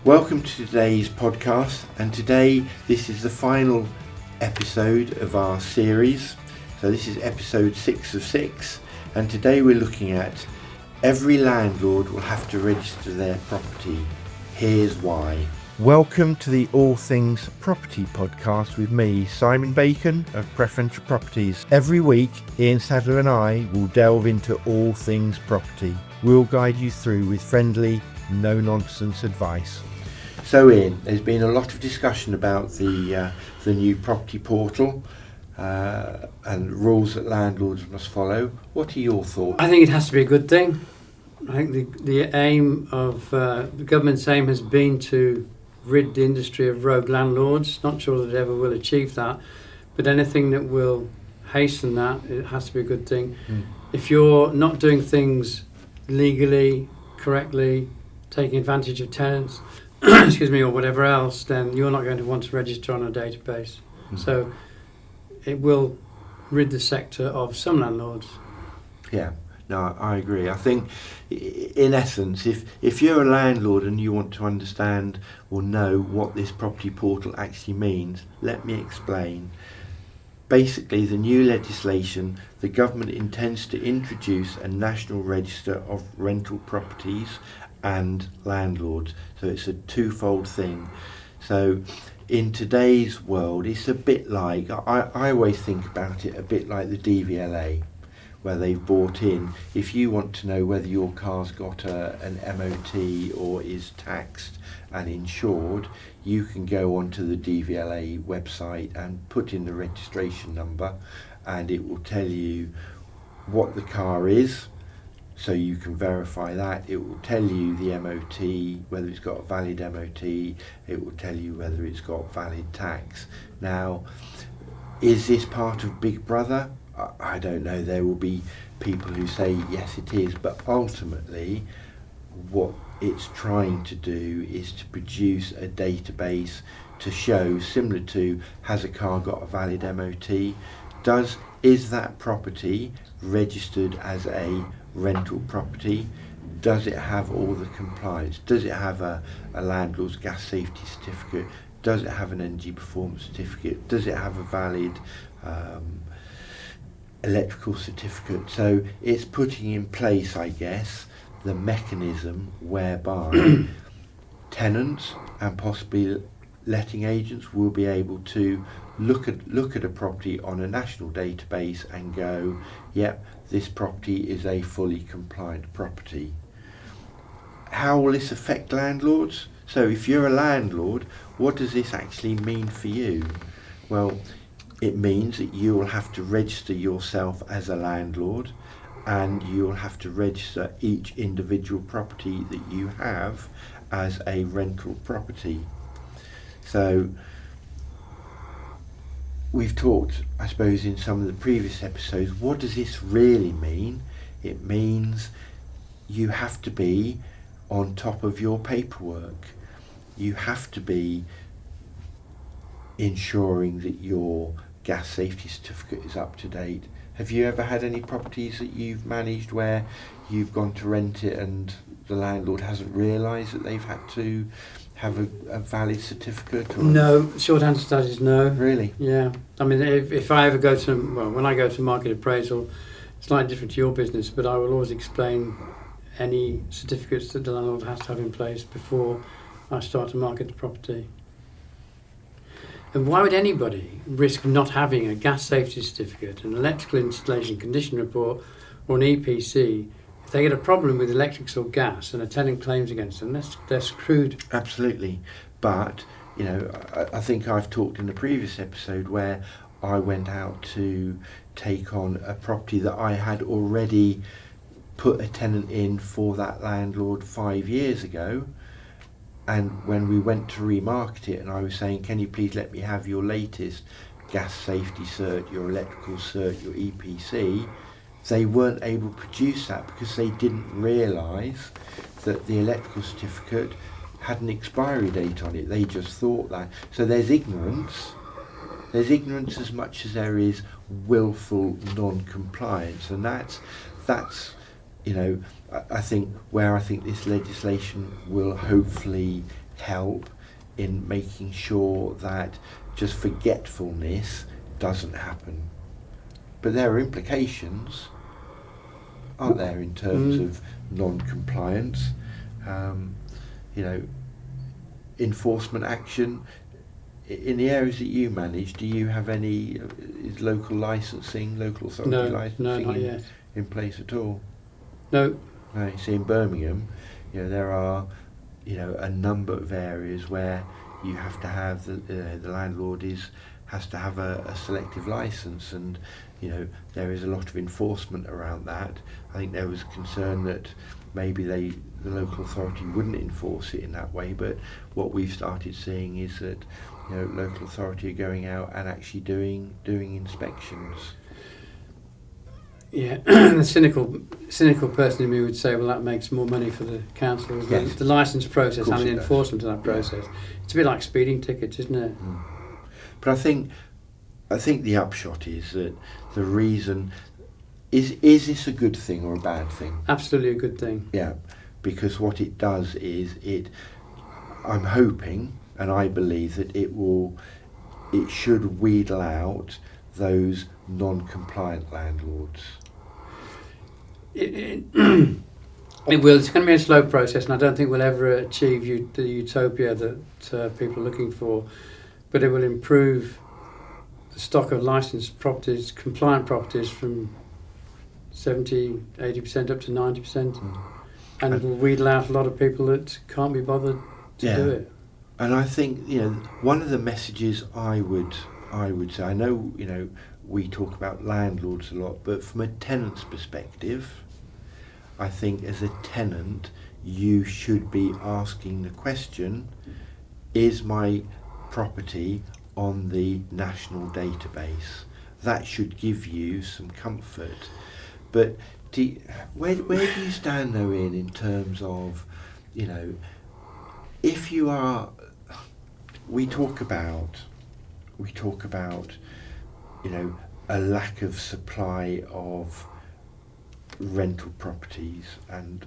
Welcome to today's podcast, and today this is the final episode of our series. So this is episode 6 of 6, and today we're looking at every landlord will have to register their property. Here's why. Welcome to the All Things Property podcast with me, Simon Bacon of Preferential Properties. Every week, Ian Sadler and I will delve into all things property. We'll guide you through with friendly, no-nonsense advice. So Ian, there's been a lot of discussion about the new property portal and rules that landlords must follow. What are your thoughts? I think it has to be a good thing. I think the aim of the government's aim has been to rid the industry of rogue landlords. Not sure that it ever will achieve that, but anything that will hasten that, it has to be a good thing. If you're not doing things legally, correctly, taking advantage of tenants, excuse me, or whatever else, then you're not going to want to register on a database. So it will rid the sector of some landlords. Yeah. No, I agree. I think, in essence, if you're a landlord and you want to understand or know what this property portal actually means, let me explain. Basically, the new legislation, the government intends to introduce a national register of rental properties and landlords. So it's a twofold thing. So in today's world, it's a bit like, I always think about it a bit like the DVLA, where they've brought in, if you want to know whether your car's got an MOT or is taxed and insured, you can go onto the DVLA website and put in the registration number, and it will tell you what the car is, so you can verify that. It will tell you the MOT, whether it's got a valid MOT, it will tell you whether it's got valid tax. Now, is this part of Big Brother? I don't know. There will be people who say yes it is, but ultimately what it's trying to do is to produce a database to show, similar to, has a car got a valid MOT? Is that property registered as a rental property? Does it have all the compliance? Does it have a landlord's gas safety certificate? Does it have an energy performance certificate? Does it have a valid electrical certificate? So it's putting in place, I guess, the mechanism whereby tenants and possibly letting agents will be able to look at a property on a national database and go, yep, this property is a fully compliant property. How will this affect landlords? So if you're a landlord, what does this actually mean for you? Well, it means that you will have to register yourself as a landlord, and you'll have to register each individual property that you have as a rental property. So we've talked, I suppose, in some of the previous episodes, what does this really mean? It means you have to be on top of your paperwork. You have to be ensuring that your gas safety certificate is up to date. Have you ever had any properties that you've managed where you've gone to rent it and the landlord hasn't realised that they've had to have a valid certificate? Or? No, short answer to that is no. Really? Yeah. I mean, if I ever go to, well, when I go to market appraisal, it's slightly different to your business, but I will always explain any certificates that the landlord has to have in place before I start to market the property. And why would anybody risk not having a gas safety certificate, an electrical installation condition report, or an EPC? If they get a problem with electrics or gas and a tenant claims against them, they're screwed. Absolutely. But, you know, I think I've talked in the previous episode where I went out to take on a property that I had already put a tenant in for that landlord 5 years ago. And when we went to remarket it, and I was saying, can you please let me have your latest gas safety cert, your electrical cert, your EPC, they weren't able to produce that because they didn't realise that the electrical certificate had an expiry date on it. They just thought that. So there's ignorance. There's ignorance as much as there is willful non-compliance, and that's you know, I think where I think this legislation will hopefully help in making sure that just forgetfulness doesn't happen. But there are implications, aren't there, in terms of non-compliance, enforcement action. In the areas that you manage, do you have any is local authority licensing in place at all? No. No. See, in Birmingham, there are, a number of areas where you have to have the landlord has to have a selective license, and there is a lot of enforcement around that. I think there was concern that maybe the local authority wouldn't enforce it in that way, but what we've started seeing is that local authority are going out and actually doing inspections. Yeah, the cynical person in me would say, well, that makes more money for the council. Yes. The licence process and the does. enforcement of that process. Yeah. It's a bit like speeding tickets, isn't it? But I think the upshot is that the reason is this a good thing or a bad thing? Absolutely a good thing. Yeah, because what it does is I'm hoping and I believe that it should wheedle out those non-compliant landlords. It will. It's going to be a slow process, and I don't think we'll ever achieve the utopia that people are looking for. But it will improve the stock of licensed properties, compliant properties, from 70, 80% up to 90%, and it will wheedle out a lot of people that can't be bothered to do it. And I think one of the messages I would say, I know we talk about landlords a lot, but from a tenant's perspective, I think as a tenant you should be asking the question, is my property on the national database? That should give you some comfort. But where do you stand though, Ian, in terms of, if you are, we talk about, a lack of supply of rental properties, and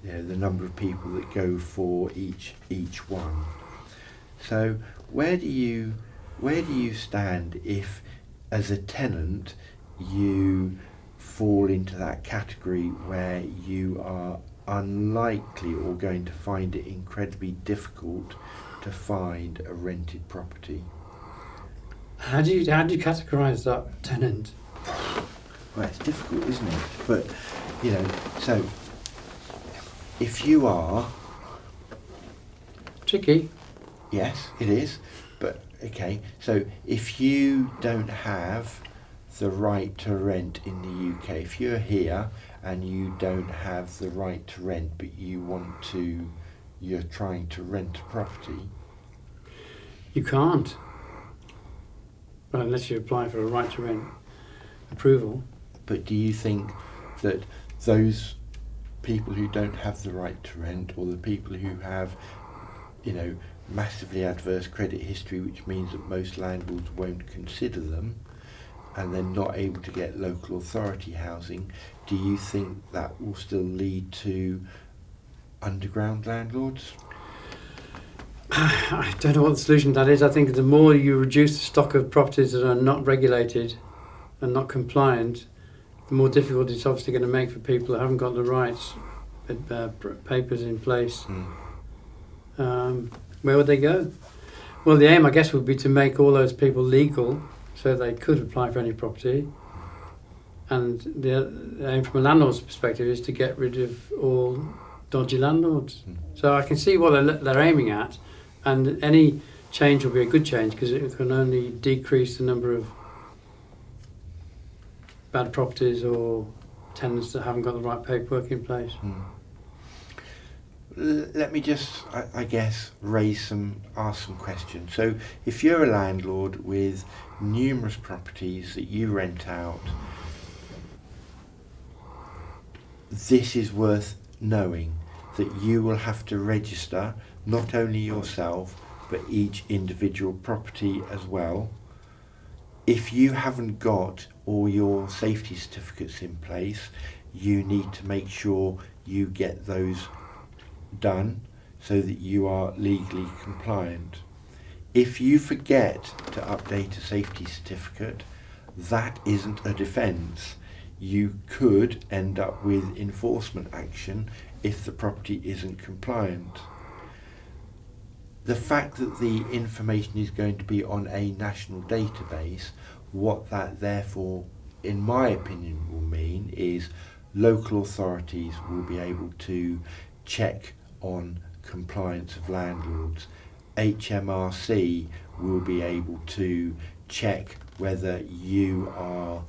the number of people that go for each one. So where do you stand if, as a tenant, you fall into that category where you are unlikely or going to find it incredibly difficult to find a rented property? How do you categorise that tenant? Well, it's difficult, isn't it? But so if you are tricky. Yes, it is. But okay, so if you don't have the right to rent in the UK, if you're here and you don't have the right to rent, but you're trying to rent a property, you can't. Well, unless you apply for a right to rent approval. But do you think that those people who don't have the right to rent, or the people who have, massively adverse credit history, which means that most landlords won't consider them, and they're not able to get local authority housing, do you think that will still lead to underground landlords? I don't know what the solution to that is. I think the more you reduce the stock of properties that are not regulated and not compliant, the more difficult it's obviously going to make for people that haven't got the rights papers in place. Where would they go? Well, the aim, I guess, would be to make all those people legal so they could apply for any property. And the aim from a landlord's perspective is to get rid of all dodgy landlords. So I can see what they're aiming at, and any change will be a good change because it can only decrease the number of bad properties or tenants that haven't got the right paperwork in place. Let me just, I guess, ask some questions. So if you're a landlord with numerous properties that you rent out, this is worth knowing, that you will have to register not only yourself but each individual property as well. If you haven't got all your safety certificates in place, you need to make sure you get those done. so that you are legally compliant. If you forget to update a safety certificate, that isn't a defence. You could end up with enforcement action if the property isn't compliant. The fact that the information is going to be on a national database, what that therefore, in my opinion, will mean is local authorities will be able to check on compliance of landlords. HMRC will be able to check whether you are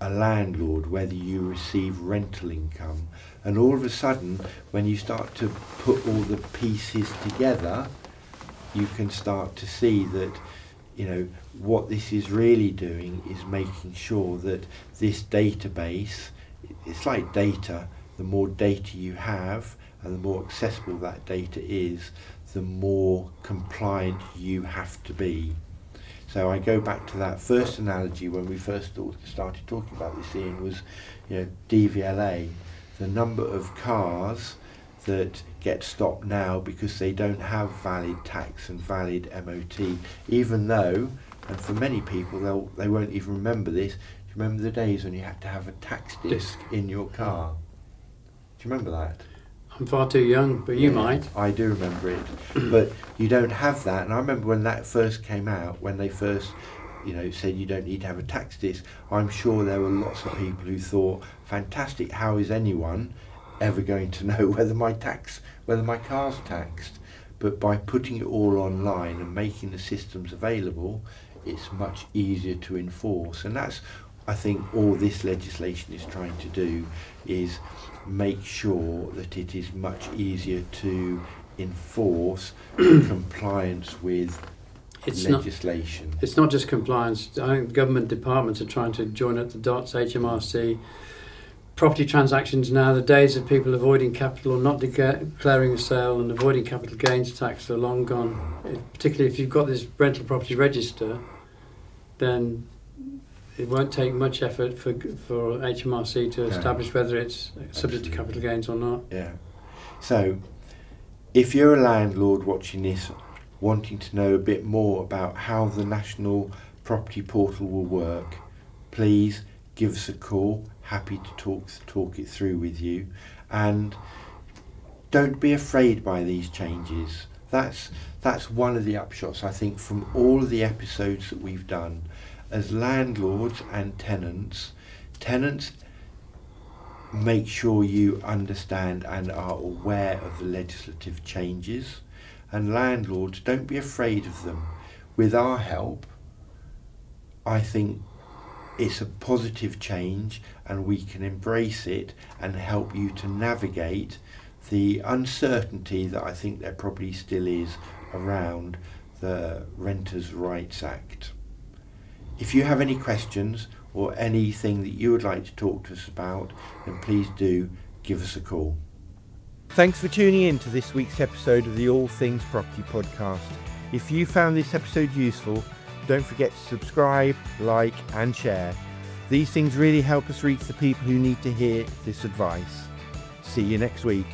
a landlord, whether you receive rental income, and all of a sudden when you start to put all the pieces together, you can start to see that, you know, what this is really doing is making sure that this database, it's like data, the more data you have and the more accessible that data is, the more compliant you have to be. So I go back to that first analogy when we first started talking about this, Ian, was, you know, DVLA, the number of cars that get stopped now because they don't have valid tax and valid MOT, even though, and for many people they won't even remember this. Do you remember the days when you had to have a tax disc in your car? Do you remember that? I'm far too young, but you might. I do remember it, but you don't have that. And I remember when that first came out, when they first, you know, said you don't need to have a tax disc. I'm sure there were lots of people who thought, fantastic, how is anyone ever going to know whether my car's taxed? But by putting it all online and making the systems available, it's much easier to enforce. And that's, I think, all this legislation is trying to do, is make sure that it is much easier to enforce compliance with legislation. It's not just compliance. I think government departments are trying to join up the dots. HMRC, property transactions now, the days of people avoiding capital or not declaring a sale and avoiding capital gains tax are long gone. Particularly if you've got this rental property register, then it won't take much effort for HMRC to establish whether it's subject to capital gains or not. Yeah. So, if you're a landlord watching this, wanting to know a bit more about how the National Property Portal will work, please give us a call. Happy to talk it through with you. And don't be afraid by these changes. That's one of the upshots, I think, from all of the episodes that we've done. As landlords and tenants make sure you understand and are aware of the legislative changes, and landlords, don't be afraid of them. With our help, I think it's a positive change and we can embrace it and help you to navigate the uncertainty that I think there probably still is around the Renters' Rights Act. If you have any questions or anything that you would like to talk to us about, then please do give us a call. Thanks for tuning in to this week's episode of the All Things Property Podcast. If you found this episode useful, don't forget to subscribe, like and share. These things really help us reach the people who need to hear this advice. See you next week.